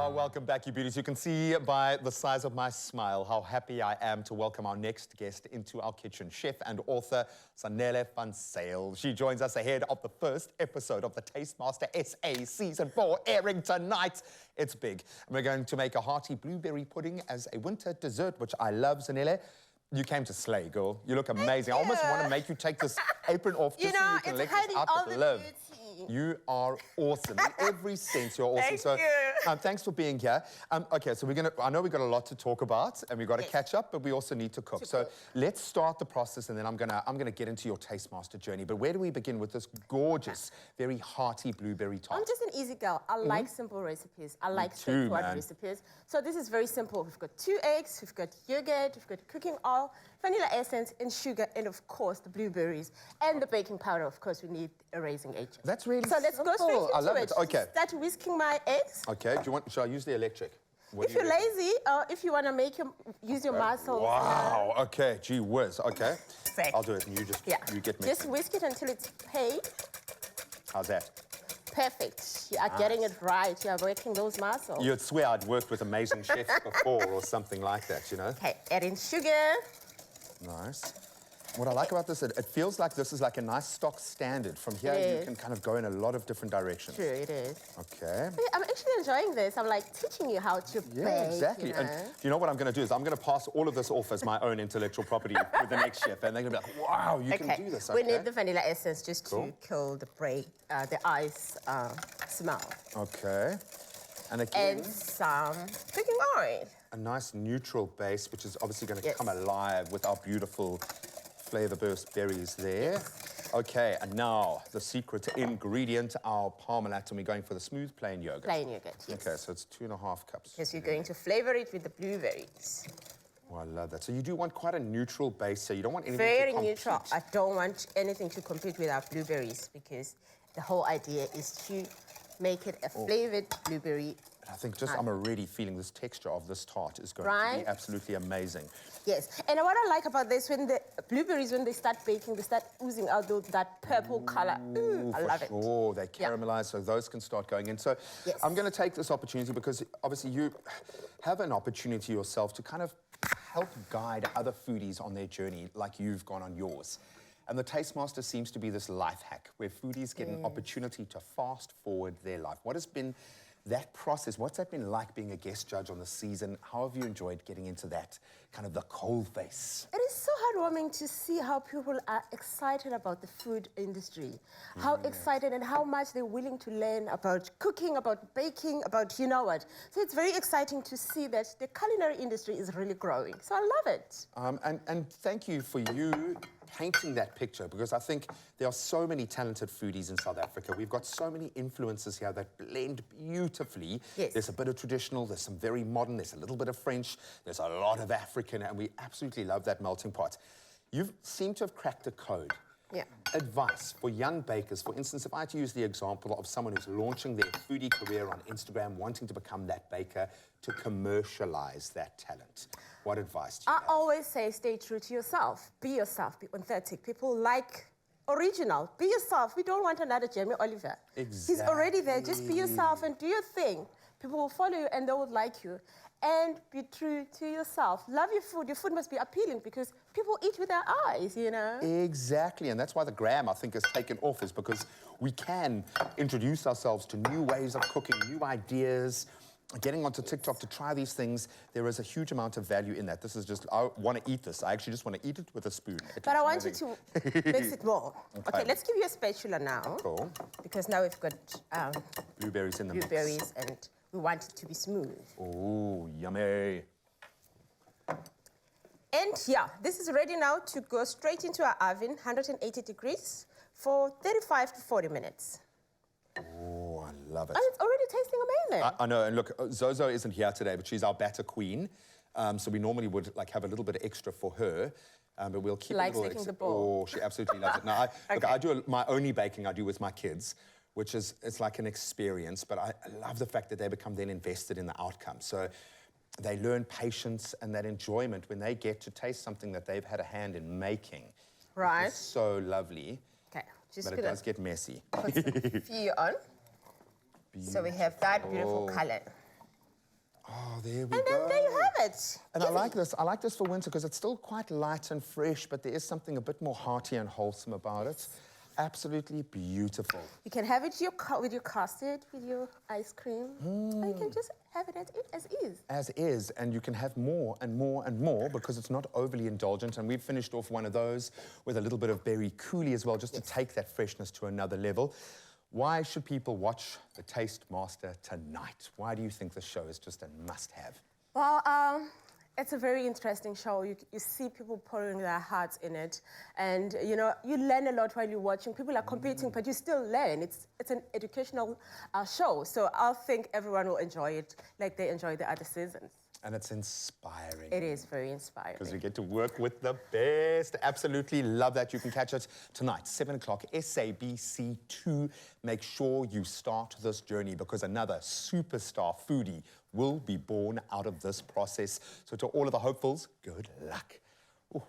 Welcome back, you beauties. You can see by the size of my smile how happy I am to welcome our next guest into our kitchen. Chef and author, Zanele van Zyl. She joins us ahead of the first episode of the Tastemaster SA Season 4 airing tonight. It's big. And we're going to make a hearty blueberry pudding as a winter dessert, which I love, Zanele. You came to slay, girl. You look amazing. I almost want to make you take this apron off just so you can let this out with love. You are awesome. In every sense, you're awesome. Thank you. Thanks for being here. Okay, so I know we've got a lot to talk about and we've got to catch up, but we also need to cook. So let's start the process and then I'm gonna get into your Tastemaster journey. But where do we begin with this gorgeous, very hearty blueberry tart? I'm just an easy girl. I like simple recipes. I like straightforward recipes. So this is very simple. We've got 2 eggs, we've got yogurt, we've got cooking oil, vanilla essence, and sugar, and of course the blueberries and the baking powder. Of course, we need a raising agent. That's really so let's go straight into I love it. Okay. Start whisking my eggs. Okay. Shall I use the electric? If you're lazy, or if you want to use your muscles. Wow. Okay. Gee whiz. Okay. Perfect. I'll do it, and you get me. Just whisk it until it's paid. How's that? Perfect. You are getting it right. You are working those muscles. You'd swear I'd worked with amazing chefs before or something like that, you know? Okay, add in sugar. Nice. What I like about this, it feels like this is like a nice stock standard. From here, you can kind of go in a lot of different directions. True, it is. Okay. I'm actually enjoying this. I'm like teaching you how to bake. Yeah, exactly. You know? And you know what I'm going to do is I'm going to pass all of this off as my own intellectual property with the next chef. And they're going to be like, wow, you can do this. We need the vanilla essence just to kill the ice smell. Okay. And again... And some cooking oil. A nice neutral base, which is obviously going to come alive with our beautiful flavor burst berries there. Yes. Okay, and now the secret ingredient, our Parmalat, and we're going for the smooth plain yogurt. Plain yogurt, yes. Okay, so it's 2.5 cups. Yes, we're going to flavor it with the blueberries. Oh, I love that. So you do want quite a neutral base here. You don't want anything Very to compete. neutral. I don't want anything to compete with our blueberries because the whole idea is to make it a flavored blueberry. I think I'm already feeling this texture of this tart is going to be absolutely amazing. Yes, and what I like about this, when the blueberries, when they start baking, they start oozing out that purple color. I love it. Oh, they caramelize, so those can start going in. So I'm going to take this opportunity because obviously you have an opportunity yourself to kind of help guide other foodies on their journey like you've gone on yours. And the Tastemaster seems to be this life hack where foodies get an opportunity to fast forward their life. What has been that process? What's that been like being a guest judge on the season? How have you enjoyed getting into that kind of the cold face? It is so heartwarming to see how people are excited about the food industry, how excited and how much they're willing to learn about cooking, about baking, about you know what. So it's very exciting to see that the culinary industry is really growing. So I love it. And thank you for you painting that picture, because I think there are so many talented foodies in South Africa. We've got so many influences here that blend beautifully. Yes. There's a bit of traditional, there's some very modern, there's a little bit of French, there's a lot of African, and we absolutely love that melting pot. You seem to have cracked a code. Yeah. Advice for young bakers. For instance, if I had to use the example of someone who's launching their foodie career on Instagram, wanting to become that baker, to commercialize that talent, what advice do you have? I always say stay true to yourself. Be yourself, be authentic. People like original. Be yourself. We don't want another Jamie Oliver. Exactly. He's already there. Just be yourself and do your thing. People will follow you and they will like you. And be true to yourself. Love your food. Your food must be appealing because people eat with their eyes, you know? Exactly, and that's why the gram, I think, has taken off, is because we can introduce ourselves to new ways of cooking, new ideas, getting onto TikTok to try these things. There is a huge amount of value in that. This is just, I want to eat this. I actually just want to eat it with a spoon. But I want you to mix it more. Okay, let's give you a spatula now. Cool. Because now we've got blueberries in the mix. Blueberries, and we want it to be smooth. Oh, yummy. And yeah, this is ready now to go straight into our oven, 180 degrees, for 35 to 40 minutes. Oh, I love it. And it's already tasting amazing. I know, and look, Zozo isn't here today, but she's our batter queen. So we normally would like have a little bit of extra for her, but we'll keep likes a little licking the bowl. Oh, she absolutely loves it. Now, look, I do my only baking I do with my kids, which is, it's like an experience, but I love the fact that they become then invested in the outcome. So they learn patience and that enjoyment when they get to taste something that they've had a hand in making. Right. It's so lovely. Okay. But it does get messy. Put some few on. So we have that beautiful color. Oh, there we And go. then there you have it. And I like this. I like this for winter because it's still quite light and fresh, but there is something a bit more hearty and wholesome about it. Absolutely beautiful. You can have it with your custard, with your ice cream. Or you can just have it as is. As is, and you can have more and more and more because it's not overly indulgent. And we've finished off one of those with a little bit of berry coulis as well, just to take that freshness to another level. Why should people watch The Taste Master tonight? Why do you think the show is just a must-have? Well, it's a very interesting show. You see people pouring their hearts in it. And, you know, you learn a lot while you're watching. People are competing, but you still learn. It's an educational show. So I think everyone will enjoy it like they enjoy the other seasons. And it's inspiring. It is very inspiring. Because we get to work with the best. Absolutely love that. You can catch it tonight, 7 o'clock, SABC 2. Make sure you start this journey because another superstar foodie will be born out of this process. So to all of the hopefuls, good luck. Ooh.